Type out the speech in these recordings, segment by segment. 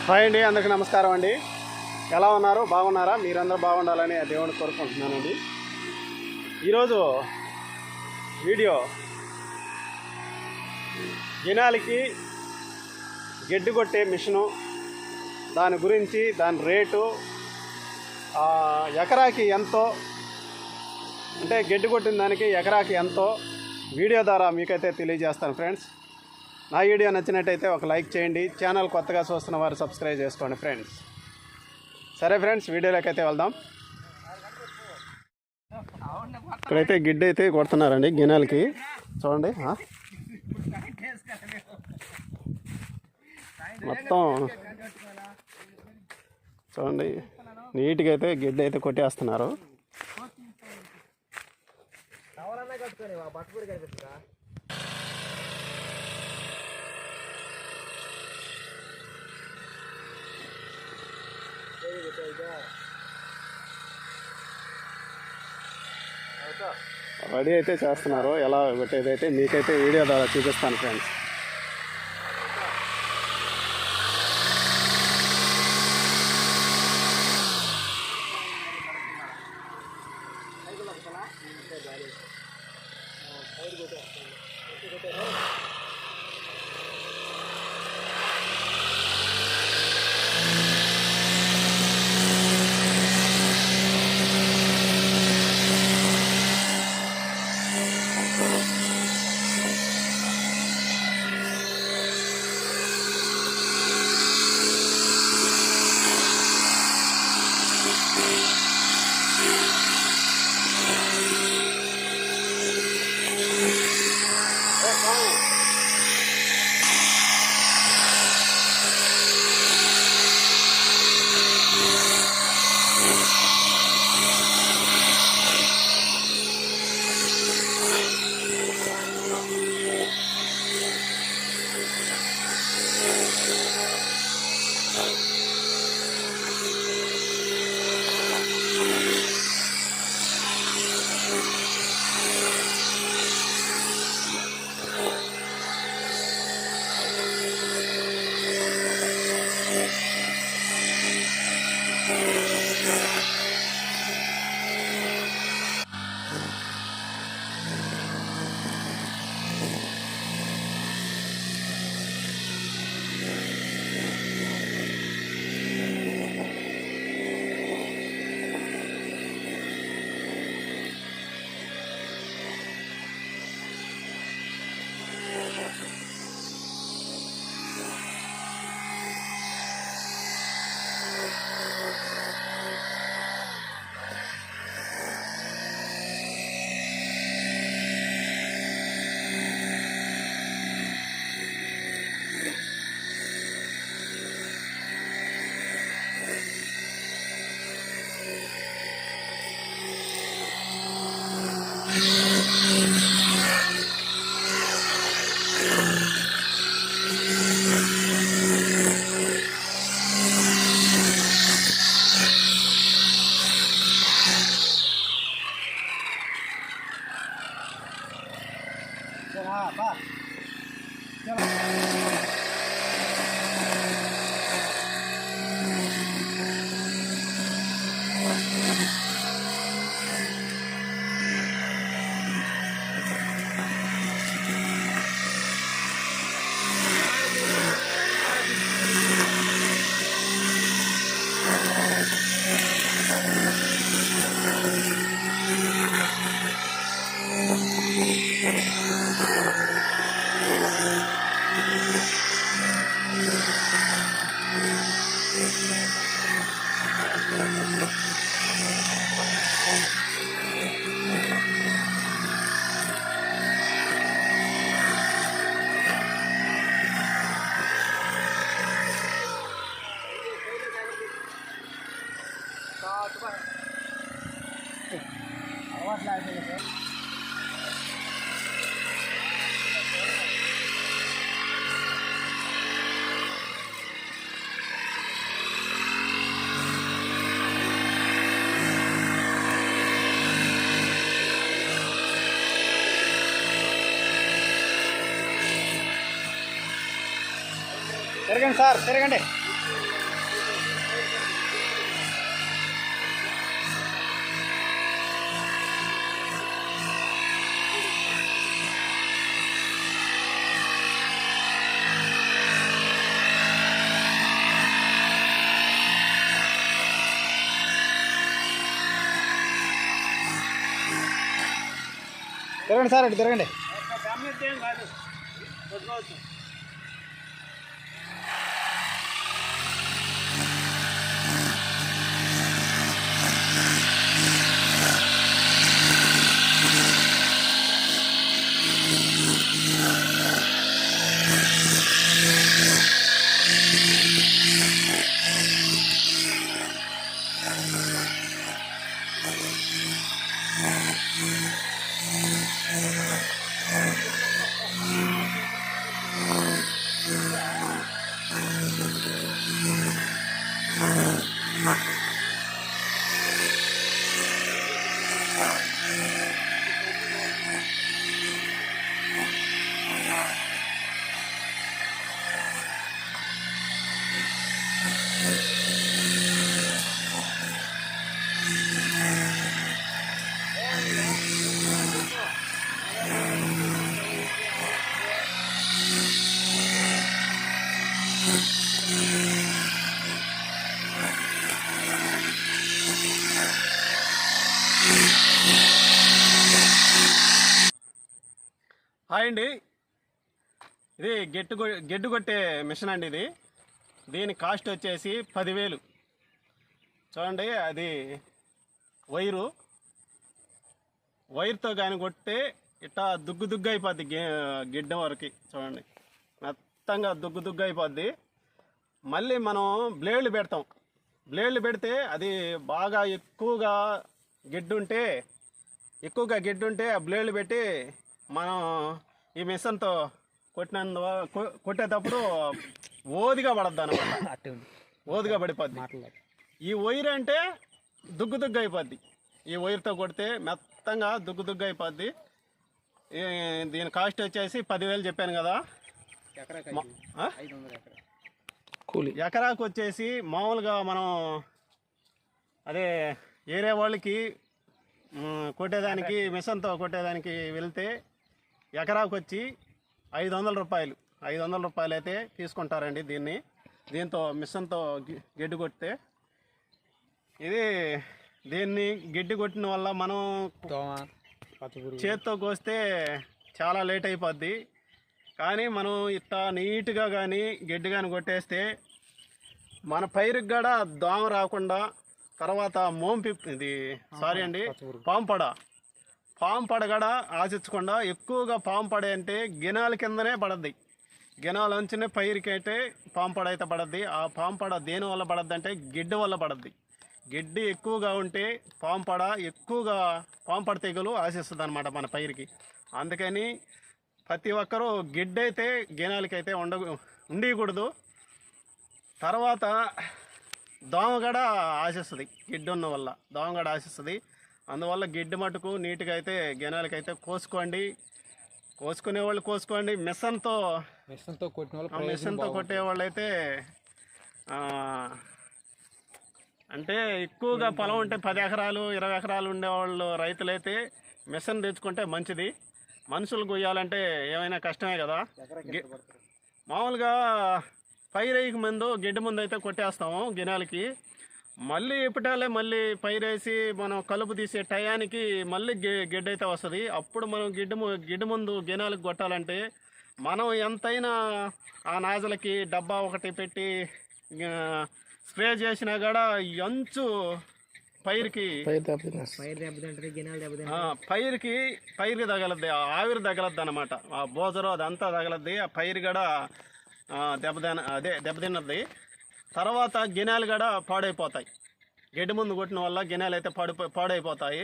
Hi అండి, అందరికీ నమస్కారం అండి. ఎలా ఉన్నారు? బాగున్నారా? మీరందరూ బాగుండాలని దేవుని కోరుకుంటున్నానండి. ఈరోజు వీడియో గినాలకి గడ్డి కొట్టే మిషను, దాని గురించి, దాని రేటు, ఎకరాకి ఎంతో, అంటే గడ్డి కొట్టిన దానికి ఎకరాకి ఎంతో వీడియో ద్వారా మీకైతే తెలియజేస్తాను ఫ్రెండ్స్. నా వీడియో నచ్చినట్టయితే ఒక లైక్ చేయండి. ఛానల్ కొత్తగా చూస్తున్న వారు సబ్స్క్రైబ్ చేసుకోండి ఫ్రెండ్స్. సరే ఫ్రెండ్స్, వీడియోలోకి అయితే వెళ్దాం. ఇక్కడైతే గిడ్డ అయితే కొడుతున్నారండి గిన్నెలకి. చూడండి, మొత్తం చూడండి, నీట్గా అయితే గిడ్డ అయితే కొట్టేస్తున్నారు. రెడీ అయితే చేస్తున్నారు. ఎలా కొట్టేదైతే మీకైతే వీడియో ద్వారా చూపిస్తాను ఫ్రెండ్స్. తిరగండి సార్, తిరగండి. తిరగండి సార్, ఇటు తిరగండి. హాయ్ అండి, ఇది గెడ్డు కొట్టే మిషన్ అండి. ఇది దీని కాస్ట్ వచ్చేసి 10,000. చూడండి, అది వైర్తో కానీ కొట్టే ఇట్లా దుగ్గు అయిపోద్ది. గిడ్డ వరకు చూడండి, మొత్తంగా దుగ్గు అయిపోద్ది. మళ్ళీ మనం బ్లేడ్లు పెడతాం. బ్లేడ్లు పెడితే అది బాగా ఎక్కువగా గిడ్డు ఉంటే ఆ బ్లేడ్లు పెట్టి మనం ఈ మిషన్తో కొట్టేటప్పుడు ఓదిగా పడద్దు అనమాట. ఓదిగా పడిపోద్ది. ఈ వైర్ అంటే దుగ్గు అయిపోద్ది. ఈ వైర్తో కొడితే మొత్తంగా దుగ్గు అయిపోద్ది. దీని కాస్ట్ వచ్చేసి 10,000 చెప్పాను కదా. ఎకరాకు వచ్చేసి మామూలుగా మనం అదే ఏరే వాళ్ళకి కొట్టేదానికి మిషన్తో కొట్టేదానికి వెళ్తే ఎకరాకు వచ్చి 500 రూపాయలు. 500 రూపాయలు అయితే తీసుకుంటారండి దీంతో మిషన్తో గడ్డి కొడితే. దీన్ని గడ్డి కొట్టిన వల్ల మనం చేత్తో కోస్తే చాలా లేట్ అయిపోద్ది. కానీ మనం ఇట్లా నీట్గా కానీ గడ్డి కానీ కొట్టేస్తే మన పైరుకి కూడా దోమ రాకుండా, తర్వాత పాము పడ కూడా ఆశించకుండా, ఎక్కువగా పాము పడే అంటే గినాల కిందనే పడద్ది. గినాల అంచునే పైరుకి అయితే పాము పడ అయితే పడద్ది. ఆ పాము పడ దేని వల్ల పడద్ది అంటే గిడ్డి వల్ల పడద్ది. గిడ్డి ఎక్కువగా ఉంటే పాము పడ తెగులు ఆశిస్తుంది అనమాట మన పైరుకి. అందుకని ప్రతి ఒక్కరూ గిడ్డి అయితే గినాలకైతే ఉండకూడదు. తర్వాత దోమ కూడా ఆశిస్తుంది. గిడ్డి ఉన్న వల్ల దోమ కూడా ఆశిస్తుంది. అందువల్ల గిడ్డి మటుకు నీట్గా అయితే గినాలకైతే కోసుకునే వాళ్ళు కోసుకోండి. మిషన్తో కొట్టేవాళ్ళు అయితే అంటే ఎక్కువగా పొలం ఉంటే 10 ఎకరాలు 20 ఎకరాలు ఉండేవాళ్ళు రైతులైతే మిషన్ తెచ్చుకుంటే మంచిది. మనుషులు కొయ్యాలంటే ఏమైనా కష్టమే కదా. మామూలుగా పైరేయికి ముందు గడ్డి ముందు అయితే కొట్టేస్తాము గినాలకి. మళ్ళీ మళ్ళీ పైరేసి మనం కలుపు తీసే టయానికి మళ్ళీ గడ్డి అయితే వస్తుంది. అప్పుడు మనం గిడ్డి ముందు గినాలకు కొట్టాలంటే మనం ఎంతైనా ఆ నాజలకి డబ్బా ఒకటి పెట్టి స్ప్రే చేసినా కూడా అంచు పైరుకి తగలద్ది, ఆవిరి తగలద్ది అనమాట. ఆ బోజరు అదంతా తగలద్ది. ఆ పైరు కూడా దెబ్బతిన్నది. తర్వాత గినాలు కూడా పాడైపోతాయి. గడ్డి ముందు కొట్టిన వల్ల గినాలు అయితే పాడైపోతాయి.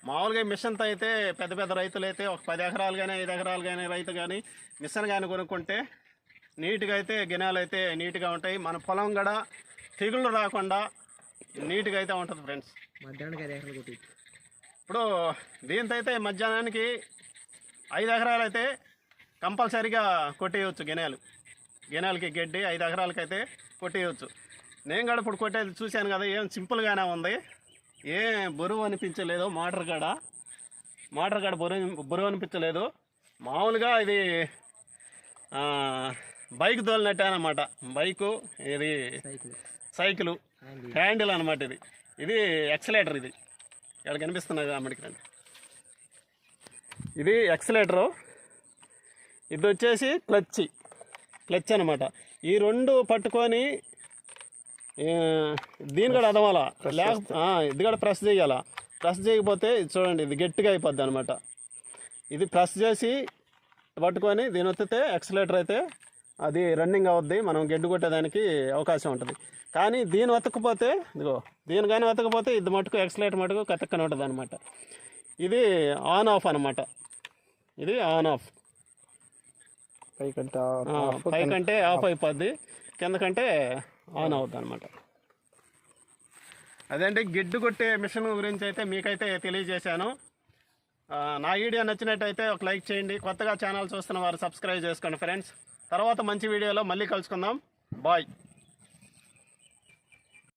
మామూలుగా మిషన్తో అయితే పెద్ద రైతులు అయితే ఒక 10 ఎకరాలు కానీ 5 ఎకరాలు కానీ రైతు కానీ మిషన్ కానీ కొనుక్కుంటే నీట్గా అయితే గినాలు అయితే నీట్గా ఉంటాయి. మన పొలం కూడా తెగుళ్ళు రాకుండా నీట్గా అయితే ఉంటుంది ఫ్రెండ్స్. ఇప్పుడు దీంతో అయితే మధ్యాహ్నానికి 5 ఎకరాలు అయితే కంపల్సరీగా కొట్టేయచ్చు. గినాలకి గడ్డి 5 ఎకరాలకి అయితే కొట్టేయచ్చు. నేను కూడా ఇప్పుడు కొట్టేది చూశాను కదా, ఏం సింపుల్గానే ఉంది. ఏం బరువు అనిపించలేదు. మోటార్ కాడ బరువు అనిపించలేదు. మామూలుగా ఇది బైక్ తోలినట్టే అనమాట. బైకు ఇది సైకిల్ హ్యాండిల్ అనమాట. ఇది ఎక్సలేటర్. ఇది ఇక్కడ కనిపిస్తున్నది అమ్మడికి రండి. ఇది ఎక్సలేటరు, ఇది వచ్చేసి క్లచ్ అనమాట. ఈ రెండు పట్టుకొని దీని కూడా అదవాలా, ఇది కూడా ప్రెస్ చేయాలా. ప్రెస్ చేయకపోతే ఇది చూడండి, ఇది గట్టిగా అయిపోద్ది అనమాట. ఇది ప్రెస్ చేసి పట్టుకొని దీని ఒత్తితే ఎక్సలేటర్ అయితే అది రన్నింగ్ అవుద్ది, మనం గెడ్డు కొట్టేదానికి అవకాశం ఉంటుంది. కానీ దీని వతకపోతే ఇదిగో, దీని కానీ వతకపోతే ఇది మటుకు ఎక్సలేటర్ మటుకు కతక్కని ఉంటుంది అనమాట. ఇది ఆన్ ఆఫ్ అనమాట. ఇది ఆన్ ఆఫ్, పైకంటే ఆఫ్ అయిపోద్ది, కిందకంటే ఆన్ అవుద్ది అనమాట. అదేంటి గిడ్డు కొట్టే మిషన్ గురించి అయితే మీకైతే తెలియజేశాను. నా వీడియో నచ్చినట్టయితే ఒక లైక్ చేయండి. కొత్తగా ఛానల్ చూస్తున్న వారు సబ్స్క్రైబ్ చేసుకోండి ఫ్రెండ్స్. తర్వాత మంచి వీడియోలో మళ్ళీ కలుసుకుందాం. బాయ్.